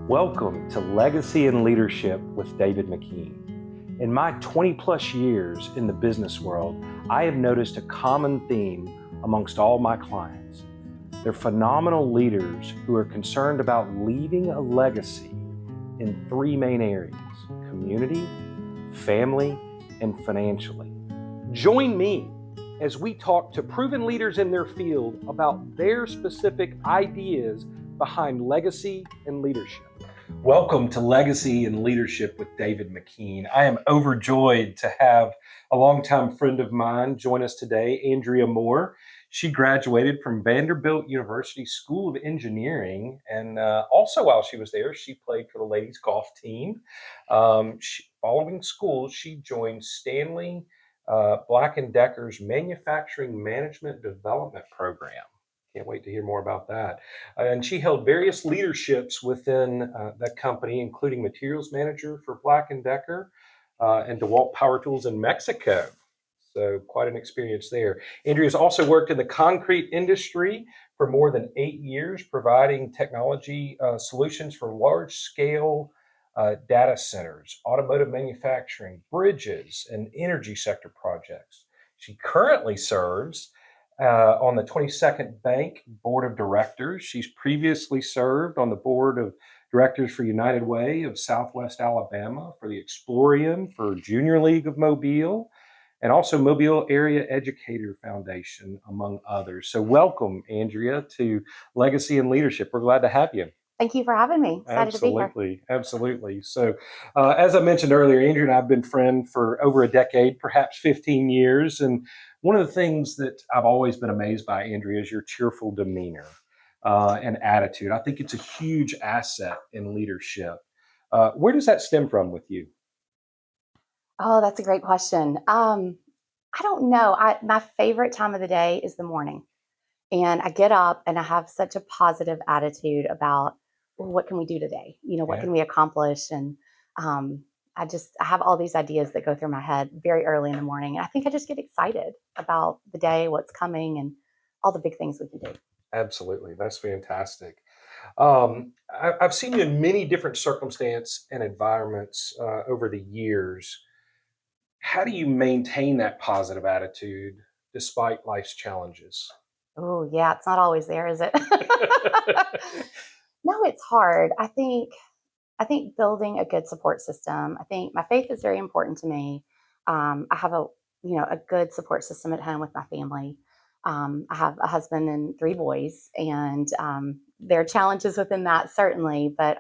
Welcome to Legacy and Leadership with David McKean. In my 20 plus years in the business world, I have noticed a common theme amongst all my clients. They're phenomenal leaders who are concerned about leaving a legacy in three main areas: community, family, and financially. Join me as we talk to proven leaders in their field about their specific ideas behind legacy and leadership. Welcome to Legacy and Leadership with David McKean. I am overjoyed to have a longtime friend of mine join us today, Andrea Moore. She graduated from Vanderbilt University School of Engineering, and also while she was there, she played for the ladies golf team. Following school, she joined Stanley Black & Decker's Manufacturing Management Development Program. Can't wait to hear more about that. And she held various leaderships within that company, including materials manager for Black & Decker and Dewalt Power Tools in Mexico. So quite an experience there. Andrea's also worked in the concrete industry for more than 8 years, providing technology solutions for large-scale data centers, automotive manufacturing, bridges, and energy sector projects. She currently serves on the 22nd Bank Board of Directors. She's previously served on the Board of Directors for United Way of Southwest Alabama, for the Exploreum, for Junior League of Mobile, and also Mobile Area Educator Foundation, among others. So welcome, Andrea, to Legacy and Leadership. We're glad to have you. Thank you for having me. Excited to be here. Absolutely. So as I mentioned earlier, Andrea and I have been friends for over a decade, perhaps 15 years. And one of the things that I've always been amazed by, Andrea, is your cheerful demeanor and attitude. I think it's a huge asset in leadership. Where does that stem from with you? Oh, that's a great question. I don't know. My favorite time of the day is the morning. And I get up and I have such a positive attitude about, well, what can we do today? What can we accomplish? And I have all these ideas that go through my head very early in the morning. And I think I just get excited about the day, what's coming, and all the big things we can do. Absolutely. That's fantastic. I've seen you in many different circumstances and environments over the years. How do you maintain that positive attitude despite life's challenges? Oh, yeah, it's not always there, is it? No, it's hard. I think building a good support system. I think my faith is very important to me. I have a good support system at home with my family. I have a husband and 3 boys, and there are challenges within that, certainly, but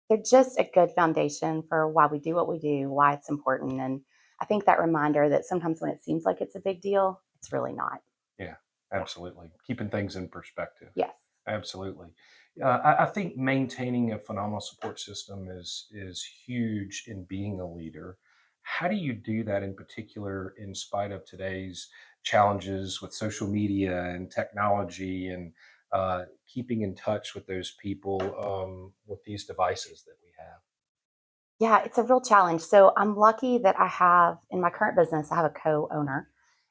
they're just a good foundation for why we do what we do, why it's important. And I think that reminder that sometimes when it seems like it's a big deal, it's really not. Yeah, absolutely. Keeping things in perspective. Yes. Absolutely. I think maintaining a phenomenal support system is huge in being a leader. How do you do that in particular in spite of today's challenges with social media and technology and keeping in touch with those people with these devices that we have? Yeah, it's a real challenge. So I'm lucky that in my current business, I have a co-owner,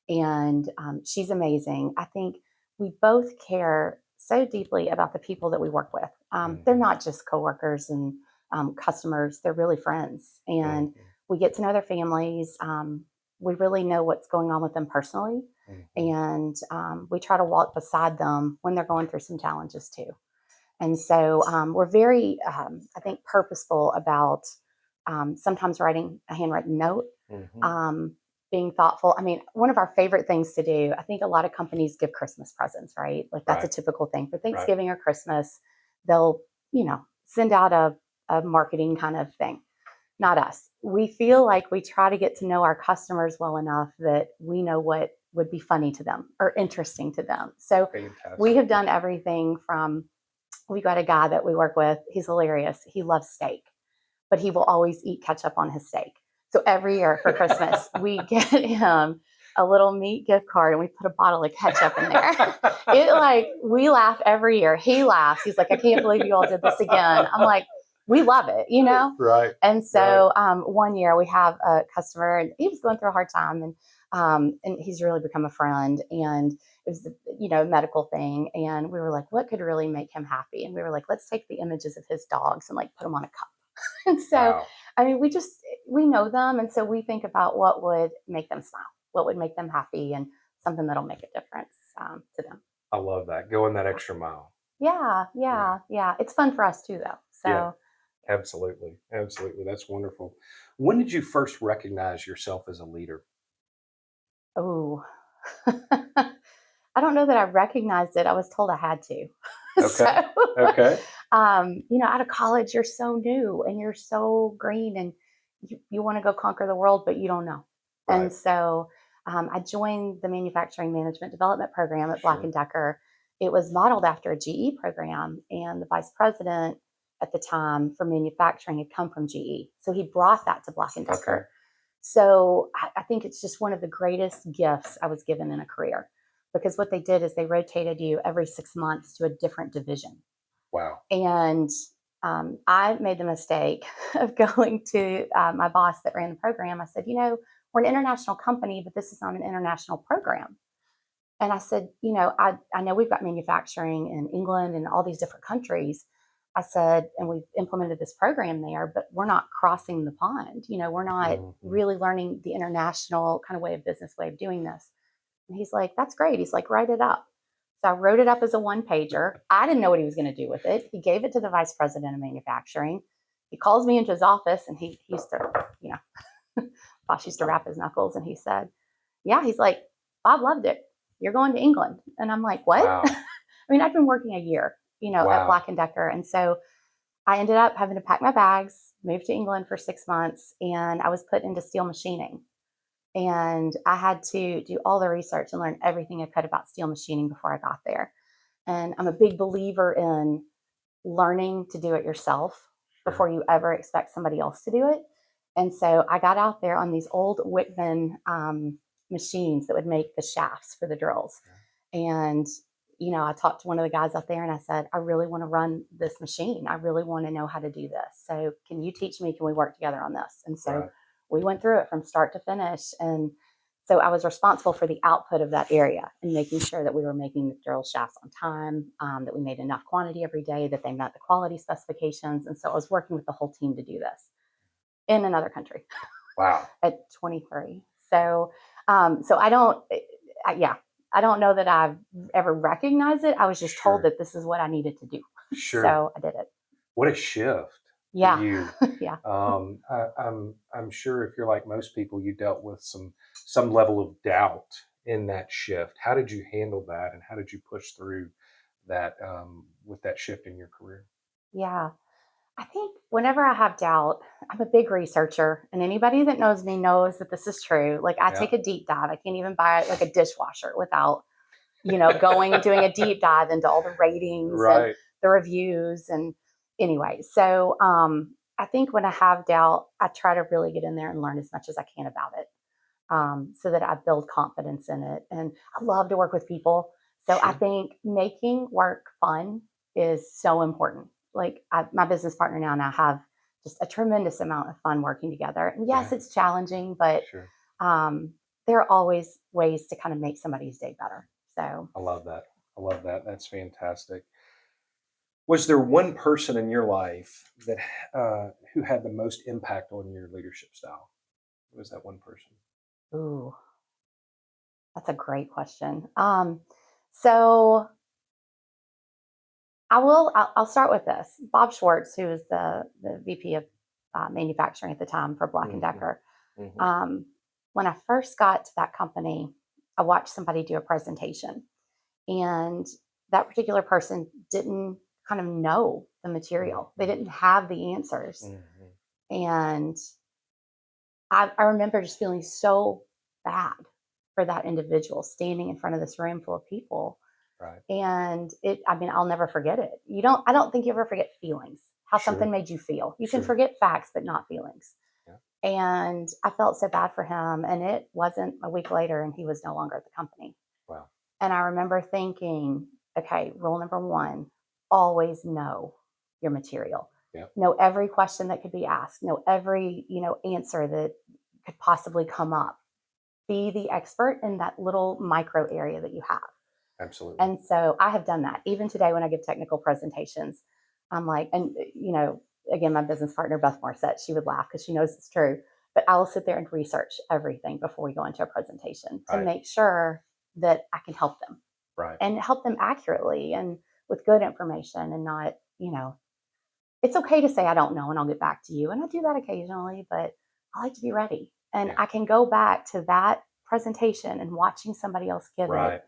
and she's amazing. I think we both care so deeply about the people that we work with. They're not just coworkers and customers, they're really friends. And we get to know their families. We really know what's going on with them personally. And we try to walk beside them when they're going through some challenges too. And so we're very, I think, purposeful about sometimes writing a handwritten note, being thoughtful. I mean, one of our favorite things to do, I think a lot of companies give Christmas presents, right? Like that's a typical thing for Thanksgiving or Christmas. They'll, send out a marketing kind of thing. Not us. We feel like we try to get to know our customers well enough that we know what would be funny to them or interesting to them. So we have done everything from, we got a guy that we work with. He's hilarious. He loves steak, but he will always eat ketchup on his steak. So every year for Christmas, we get him a little meat gift card and we put a bottle of ketchup in there. We laugh every year. He laughs. He's like, I can't believe you all did this again. I'm like, we love it, you know? Right. And so one year we have a customer and he was going through a hard time and he's really become a friend and it was, a medical thing. And we were like, what could really make him happy? And we were like, let's take the images of his dogs and like put them on a cup. And so, Wow. I mean, we know them. And so we think about what would make them smile, what would make them happy and something that'll make a difference to them. I love that. Going that extra mile. Yeah. It's fun for us too, though. So. Yeah. Absolutely. Absolutely. That's wonderful. When did you first recognize yourself as a leader? Oh, I don't know that I recognized it. I was told I had to. Okay. Okay. Out of college, you're so new and you're so green and you want to go conquer the world, but you don't know. Right. And so I joined the manufacturing management development program at Black & Decker. It was modeled after a GE program, and the vice president at the time for manufacturing had come from GE. So he brought that to Black & Decker. Okay. So I think it's just one of the greatest gifts I was given in a career, because what they did is they rotated you every 6 months to a different division. Wow. And I made the mistake of going to my boss that ran the program. I said, we're an international company, but this is not an international program. And I said, I know we've got manufacturing in England and all these different countries. I said, and we've implemented this program there, but we're not crossing the pond. We're not really learning the international kind of way of doing this. And he's like, that's great. He's like, write it up. So I wrote it up as a 1-pager. I didn't know what he was going to do with it. He gave it to the vice president of manufacturing. He calls me into his office and he used to, Boss used to rap his knuckles. And he said, yeah, he's like, Bob loved it. You're going to England. And I'm like, what? Wow. I mean, I've been working a year, at Black & Decker. And so I ended up having to pack my bags, move to England for 6 months, and I was put into steel machining. And I had to do all the research and learn everything I could about steel machining before I got there. And I'm a big believer in learning to do it yourself before you ever expect somebody else to do it. And so I got out there on these old Whitman machines that would make the shafts for the drills. And, I talked to one of the guys out there and I said, I really want to run this machine. I really want to know how to do this. So can you teach me? Can we work together on this? And so we went through it from start to finish. And so I was responsible for the output of that area and making sure that we were making the drill shafts on time, that we made enough quantity every day, that they met the quality specifications. And so I was working with the whole team to do this in another country. Wow. At 23. So, I don't know that I've ever recognized it. I was just told that this is what I needed to do. Sure. So I did it. What a shift. Yeah. For you. Yeah. I'm sure if you're like most people, you dealt with some level of doubt in that shift. How did you handle that, and how did you push through that with that shift in your career? Yeah. I think whenever I have doubt, I'm a big researcher, and anybody that knows me knows that this is true. Like I take a deep dive. I can't even buy like a dishwasher without, going and doing a deep dive into all the ratings and the reviews. And anyway, so I think when I have doubt, I try to really get in there and learn as much as I can about it, so that I build confidence in it. And I love to work with people. So I think making work fun is so important. Like my business partner now and I have just a tremendous amount of fun working together. And yes, it's challenging, but there are always ways to kind of make somebody's day better. So I love that. I love that. That's fantastic. Was there one person in your life that who had the most impact on your leadership style? Who was that one person? Ooh, that's a great question. So I'll start with this. Bob Schwartz, who was the VP of manufacturing at the time for Black & Decker. When I first got to that company, I watched somebody do a presentation, and that particular person didn't kind of know the material. They didn't have the answers. And I remember just feeling so bad for that individual standing in front of this room full of people. And I'll never forget it. I don't think you ever forget feelings, how something made you feel. You can forget facts, but not feelings. And I felt so bad for him. And it wasn't a week later and he was no longer at the company. Wow. And I remember thinking, okay, rule number 1, always know your material. know every question that could be asked, know every, answer that could possibly come up. Be the expert in that little micro area that you have. Absolutely. And so I have done that. Even today when I give technical presentations, I'm like, and again, my business partner, Beth Morissette, she would laugh because she knows it's true. But I will sit there and research everything before we go into a presentation to Right. make sure that I can help them Right. and help them accurately and with good information and not, it's okay to say I don't know and I'll get back to you. And I do that occasionally, but I like to be ready. And Yeah. I can go back to that presentation and watching somebody else give Right. it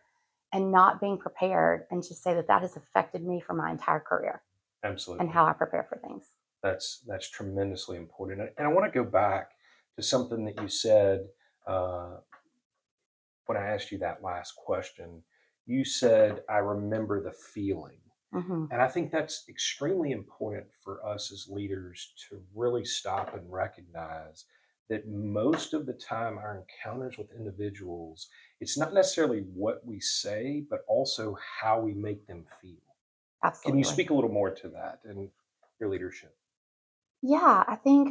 and not being prepared and just say that that has affected me for my entire career Absolutely. and how I prepare for things. That's tremendously important. And I want to go back to something that you said when I asked you that last question. You said, I remember the feeling. Mm-hmm. And I think that's extremely important for us as leaders to really stop and recognize that most of the time our encounters with individuals, it's not necessarily what we say, but also how we make them feel. Can you Absolutely. speak a little more to that and your leadership? Yeah, I think,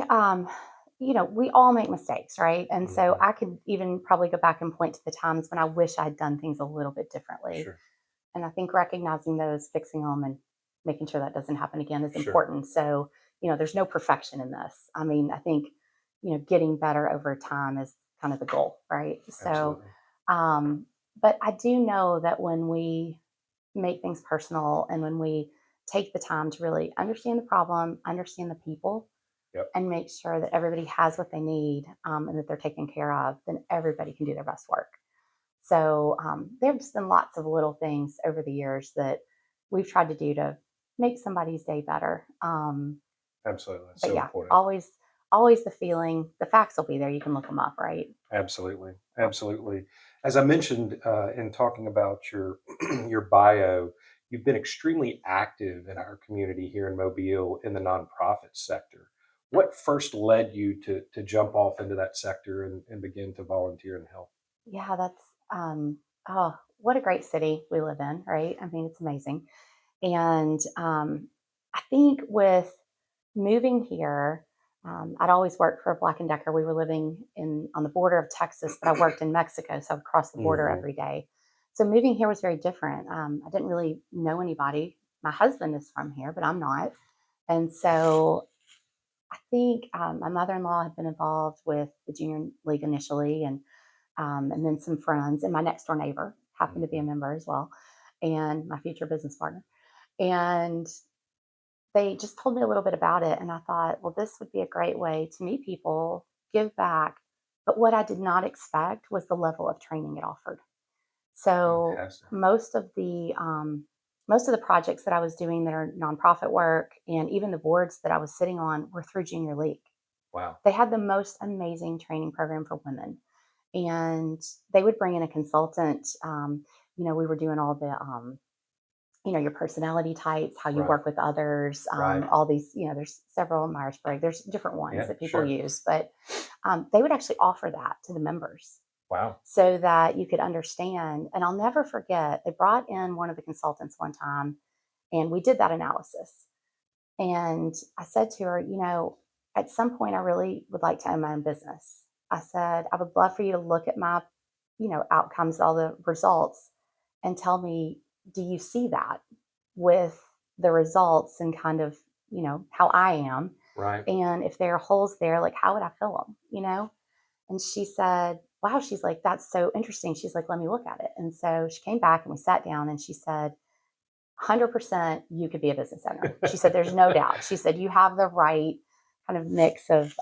we all make mistakes, right? And so Mhm. I could even probably go back and point to the times when I wish I'd done things a little bit differently. Sure. And I think recognizing those, fixing them, and making sure that doesn't happen again is Sure. important. So, there's no perfection in this. I mean, I think, getting better over time is kind of the goal, right? So, Absolutely. um, but I do know that when we make things personal and when we take the time to really understand the problem, understand the people, Yep. and make sure that everybody has what they need and that they're taken care of, then everybody can do their best work. So there have just been lots of little things over the years that we've tried to do to make somebody's day better. Absolutely. That's But so yeah, important. always the feeling, the facts will be there. You can look them up, right? Absolutely. Absolutely. As I mentioned in talking about your your bio, you've been extremely active in our community here in Mobile in the nonprofit sector. What first led you to jump off into that sector and begin to volunteer and help? Yeah, that's oh, what a great city we live in, right? I mean, it's amazing. And I think with moving here, I'd always worked for Black and Decker. We were living in on the border of Texas, but I worked in Mexico, so I would cross the border Hmm. every day. So moving here was very different. I didn't really know anybody. My husband is from here, but I'm not. And so I think my mother-in-law had been involved with the junior league initially, and then some friends, and my next door neighbor happened to be a Hmm. member as well, and my future business partner. And they just told me a little bit about it. And I thought, well, this would be a great way to meet people, give back. But what I did not expect was the level of training it offered. So Fantastic. most of the projects that I was doing that are nonprofit work and even the boards that I was sitting on were through Junior League. Wow. They had the most amazing training program for women, and they would bring in a consultant. We were doing all the your personality types, how you Right. work with others, Right. all these, there's several Myers-Briggs, there's different ones Yeah. that people Sure. use, but they would actually offer that to the members Wow. so that you could understand. And I'll never forget, they brought in one of the consultants one time and we did that analysis. And I said to her, at some point, I really would like to own my own business. I said, I would love for you to look at my, outcomes, all the results, and tell me, do you see that with the results and kind of, how I am? Right. And if there are holes there, like, how would I fill them? And she said, wow, she's like, that's so interesting. She's like, let me look at it. And so she came back and we sat down and she said, 100% you could be a business owner. She said, there's no doubt. She said, you have the right kind of mix of,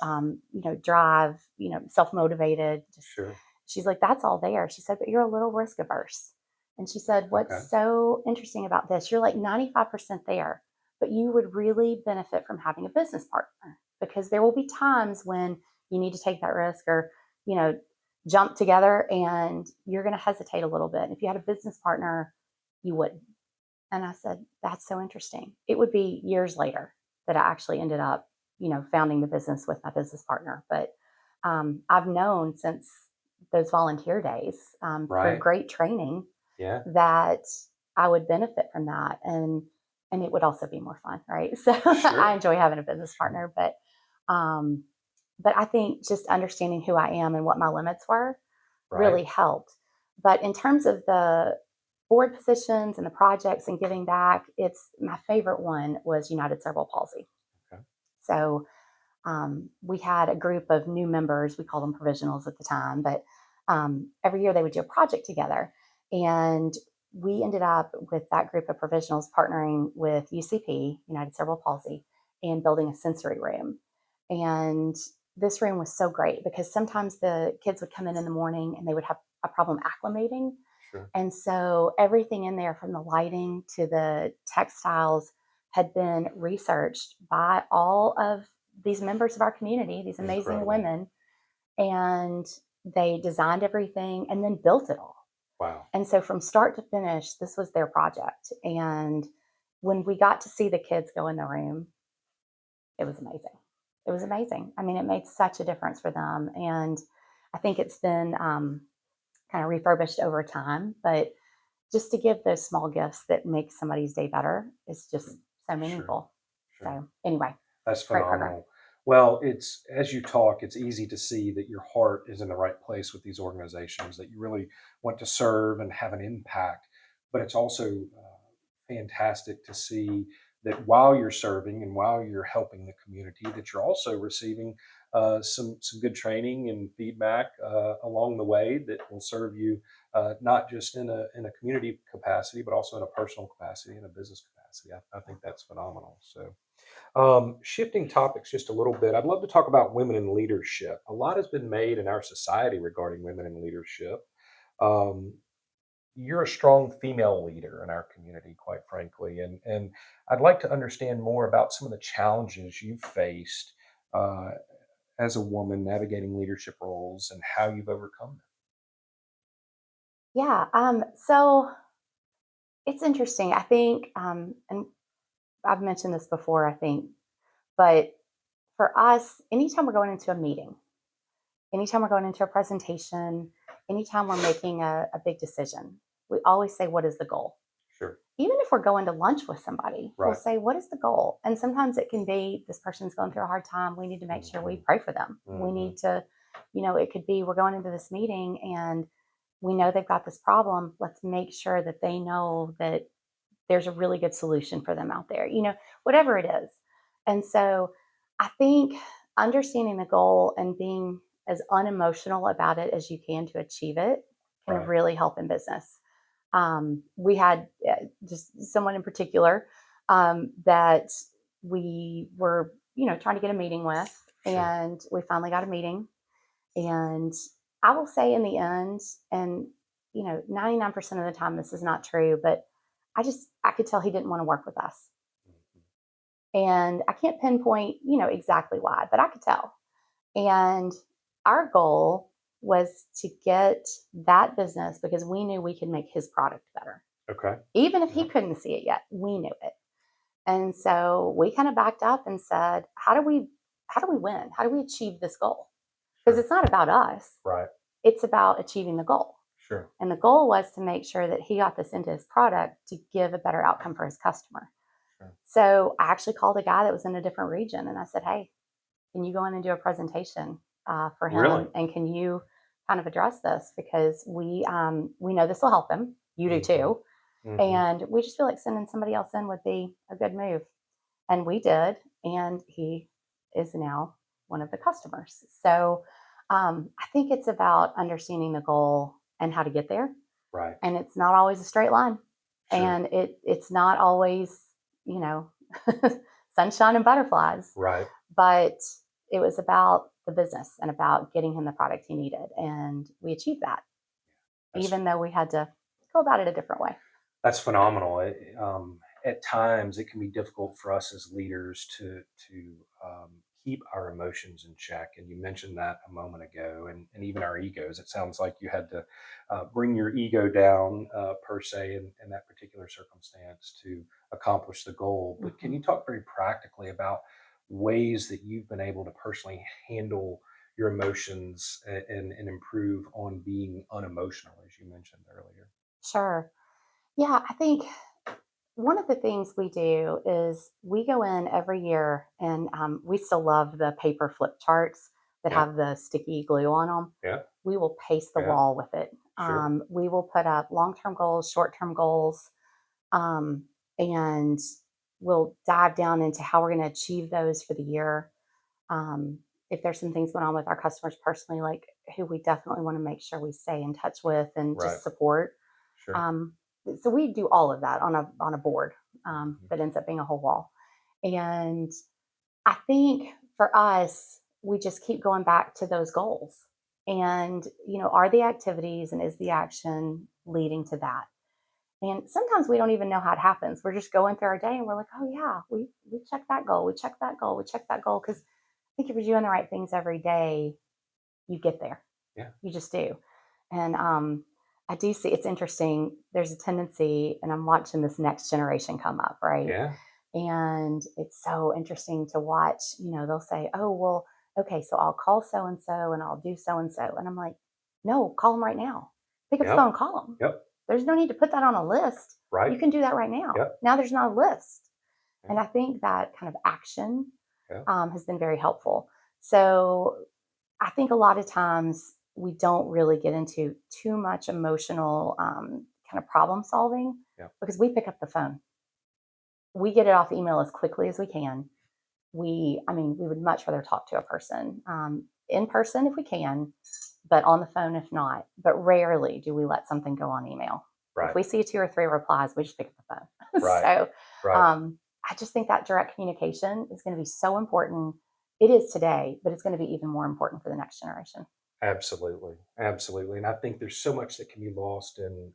drive, self-motivated. Just, Sure. she's like, that's all there. She said, but you're a little risk averse. And she said, Okay. what's so interesting about this? You're like 95% there, but you would really benefit from having a business partner because there will be times when you need to take that risk or, you know, jump together and you're going to hesitate a little bit. And if you had a business partner, you wouldn't. And I said, that's so interesting. It would be years later that I actually ended up, founding the business with my business partner. But I've known since those volunteer days through Right. great training Yeah. that I would benefit from that. And and it would also be more fun, right? So Sure. I enjoy having a business partner, um, but I think just understanding who I am and what my limits were Right. really helped. But in terms of the board positions and the projects and giving back, it's my favorite one was United Cerebral Palsy. Okay. So we had a group of new members. We called them provisionals at the time, but every year they would do a project together. And we ended up with that group of provisionals partnering with UCP, United Cerebral Palsy, and building a sensory room. And this room was so great because sometimes the kids would come in the morning and they would have a problem acclimating. Sure. And so everything in there, from the lighting to the textiles, had been researched by all of these members of our community, these amazing Incredible. women, and they designed everything and then built it all. Wow. And so from start to finish, this was their project. And when we got to see the kids go in the room, it was amazing. It was amazing. I mean, it made such a difference for them. And I think it's been kind of refurbished over time, but just to give those small gifts that make somebody's day better is just so Sure. meaningful. Sure. So anyway, That's great program. phenomenal. Well, it's as you talk, it's easy to see that your heart is in the right place with these organizations, that you really want to serve and have an impact. But it's also fantastic to see that while you're serving and while you're helping the community, that you're also receiving some good training and feedback along the way that will serve you not just in a community capacity, but also in a personal capacity and a business capacity. I think that's phenomenal. So. Shifting topics just a little bit, I'd love to talk about women in leadership. A lot has been made in our society regarding women in leadership. Um, you're a strong female leader in our community, quite frankly, and I'd like to understand more about some of the challenges you've faced uh, as a woman navigating leadership roles and how you've overcome Yeah. So it's interesting. I think, and I've mentioned this before, I think, but for us, anytime we're going into a meeting, anytime we're going into a presentation, anytime we're making a big decision, we always say, what is the goal? it. Sure. Even if we're going to lunch with somebody, we'll Right. say, what is the goal? And sometimes it can be this person's going through a hard time. We need to make sure we pray for them. We need to, it could be we're going into this meeting and we know they've got this problem. Let's make sure that they know that there's a really good solution for them out there, whatever it is. And so I think understanding the goal and being as unemotional about it as you can to achieve it can Right. really help in business. We had just someone in particular that we were, trying to get a meeting with, Sure. and we finally got a meeting. And I will say in the end, and 99% of the time this is not true, but I could tell he didn't want to work with us. And I can't pinpoint, exactly why, but I could tell. And our goal was to get that business because we knew we could make his product better. Okay. Even if he couldn't see it yet, we knew it. And so we kind of backed up and said, how do we win? How do we achieve this goal? Because it's not about us. Right. It's about achieving the goal. Sure. And the goal was to make sure that he got this into his product to give a better outcome for his customer. Sure. So I actually called a guy that was in a different region and I said, hey, can you go in and do a presentation for him? Really? And can you kind of address this? Because we know this will help him. You do too. And we just feel like sending somebody else in would be a good move. And we did. And he is now one of the customers. So I think it's about understanding the goal and how to get there. Right. And it's not always a straight line. Sure. And it's not always, sunshine and butterflies. Right. But it was about the business and about getting him the product he needed. And we achieved that, even though we had to go about it a different way. That's phenomenal. At times, it can be difficult for us as leaders to keep our emotions in check. And you mentioned that a moment ago, and even our egos. It sounds like you had to bring your ego down, per se, in that particular circumstance to accomplish the goal. But can you talk very practically about ways that you've been able to personally handle your emotions and improve on being unemotional, as you mentioned earlier? Sure. Yeah, I think one of the things we do is we go in every year and we still love the paper flip charts that Yeah. have the sticky glue on them. Yeah. We will paste the Yeah. wall with it. Sure. We will put up long term goals, short term goals, um, and we'll dive down into how we're going to achieve those for the year. Um, if there's some things going on with our customers personally, like who we definitely want to make sure we stay in touch with and Right. just support. Sure. Um, so we do all of that on a board Mhm. that ends up being a whole wall. And I think for us, we just keep going back to those goals. And, are the activities and is the action leading to that? And sometimes we don't even know how it happens. We're just going through our day and we're like, oh, yeah, we checked that goal. We checked that goal. We checked that goal. Because I think if you're doing the right things every day, you get there. Yeah. You just do. And I do see it's interesting. There's a tendency, and I'm watching this next generation come up, right? Yeah. And it's so interesting to watch. They'll say, oh, well, okay, so I'll call so and so and I'll do so and so. And I'm like, no, call them right now. Pick up the Yep. phone, call them. Yep. There's no need to put that on a list. Right. You can do that right now. Yep. Now there's not a list. Yeah. And I think that kind of action Yeah. has been very helpful. So I think a lot of times we don't really get into too much emotional kind of problem solving Yeah. because we pick up the phone. We get it off email as quickly as we can. We would much rather talk to a person in person if we can, but on the phone if not. But rarely do we let something go on email. Right. If we see 2 or 3 replies, we just pick up the phone. Right. So Right. I just think that direct communication is going to be so important. It is today, but it's going to be even more important for the next generation. Absolutely. Absolutely. And I think there's so much that can be lost in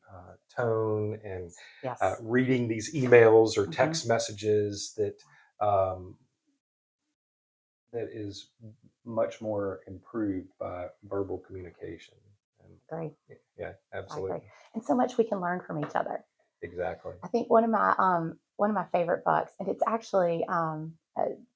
tone and Yes. reading these emails or Mhm. text messages um, that is much more improved by verbal communication. And Agree. yeah, I absolutely. agree. And so much we can learn from each other. Exactly. I think one of my favorite books, and it's actually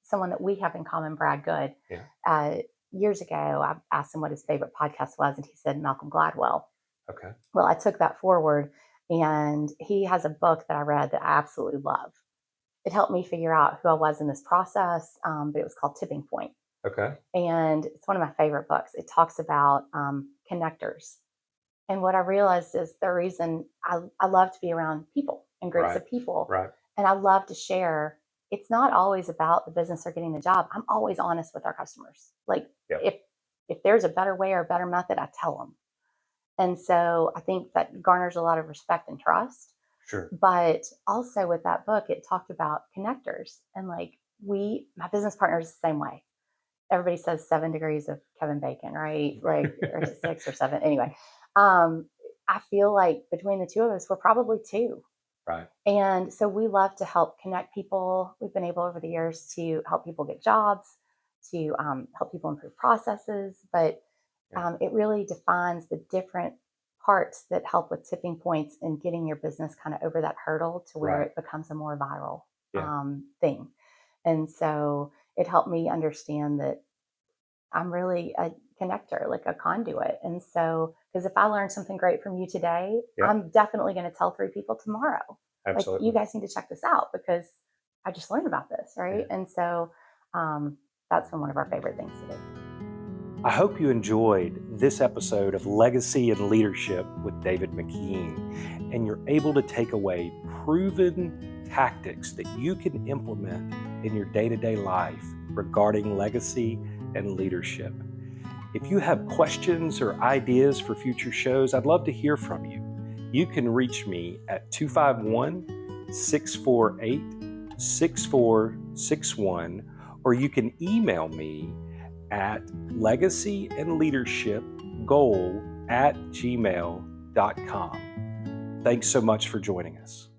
someone that we have in common, Brad Good. Yeah. Years ago, I asked him what his favorite podcast was, and he said Malcolm Gladwell. Okay. Well, I took that forward, and he has a book that I read that I absolutely love. It helped me figure out who I was in this process, but it was called Tipping Point. Okay. And it's one of my favorite books. It talks about connectors. And what I realized is the reason I love to be around people and groups Right. of people. Right. And I love to share. It's not always about the business or getting the job. I'm always honest with our customers. Like Yep. if there's a better way or a better method, I tell them. And so I think that garners a lot of respect and trust. Sure. But also with that book, it talked about connectors. And like my business partner is the same way. Everybody says 7 degrees of Kevin Bacon, right? Like, or 6 or 7. Anyway, I feel like between the two of us, we're probably 2. Right. And so we love to help connect people. We've been able over the years to help people get jobs, to help people improve processes. But it really defines the different parts that help with tipping points and getting your business kind of over that hurdle to where Right. it becomes a more viral Yeah. thing. And so it helped me understand that I'm really a connector, like a conduit. And so, because if I learn something great from you today, Yeah. I'm definitely going to tell 3 people tomorrow. Absolutely. Like, you guys need to check this out because I just learned about this, right? Yeah. And so that's been one of our favorite things to do. I hope you enjoyed this episode of Legacy and Leadership with David McKean, and you're able to take away proven tactics that you can implement in your day-to-day life regarding legacy and leadership. If you have questions or ideas for future shows, I'd love to hear from you. You can reach me at 251-648-6461, or you can email me at legacyandleadershipgoal@gmail.com. Thanks so much for joining us.